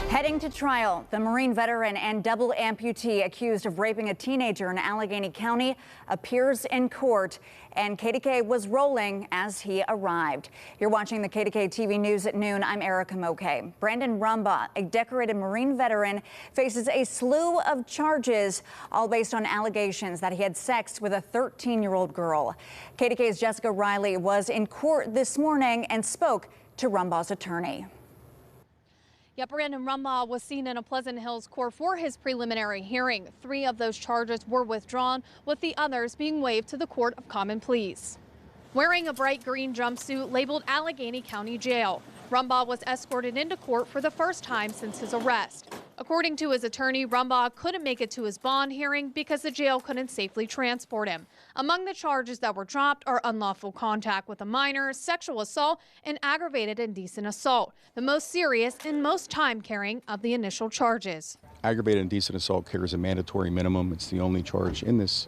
Heading to trial, the Marine veteran and double amputee accused of raping a teenager in Allegheny County appears in court, and KDKA was rolling as he arrived. You're watching the KDKA-TV News at noon. I'm Erica Moke. Brandon Rumbaugh, a decorated Marine veteran, faces a slew of charges, all based on allegations that he had sex with a 13-year-old girl. KDKA's Jessica Riley was in court this morning and spoke to Rumbaugh's attorney. Yeah, Brandon Rumbaugh was seen in a Pleasant Hills court for his preliminary hearing. 3 of those charges were withdrawn, with the others being waived to the Court of Common Pleas. Wearing a bright green jumpsuit labeled Allegheny County Jail, Rumbaugh was escorted into court for the first time since his arrest. According to his attorney, Rumbaugh couldn't make it to his bond hearing because the jail couldn't safely transport him. Among the charges that were dropped are unlawful contact with a minor, sexual assault, and aggravated indecent assault, the most serious and most time-carrying of the initial charges. Aggravated indecent assault carries a mandatory minimum. It's the only charge in this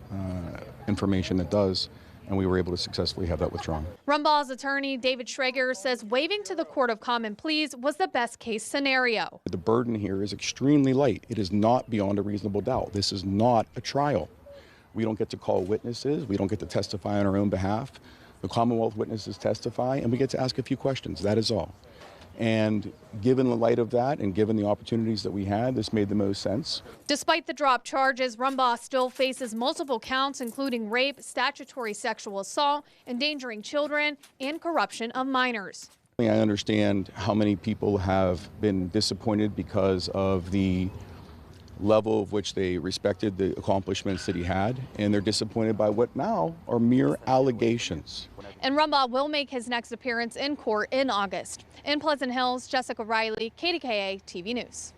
information that does, and we were able to successfully have that withdrawn. Rumbaugh's attorney, David Schrager, says waiving to the Court of Common Pleas was the best case scenario. The burden here is extremely light. It is not beyond a reasonable doubt. This is not a trial. We don't get to call witnesses. We don't get to testify on our own behalf. The Commonwealth witnesses testify, and we get to ask a few questions. That is all. And given the light of that and given the opportunities that we had, this made the most sense. Despite the dropped charges, Rumbaugh still faces multiple counts, including rape, statutory sexual assault, endangering children, and corruption of minors. I understand how many people have been disappointed because of the level of which they respected the accomplishments that he had, and they're disappointed by what now are mere allegations. And Rumbaugh will make his next appearance in court in August. In Pleasant Hills, Jessica Riley, KDKA-TV News.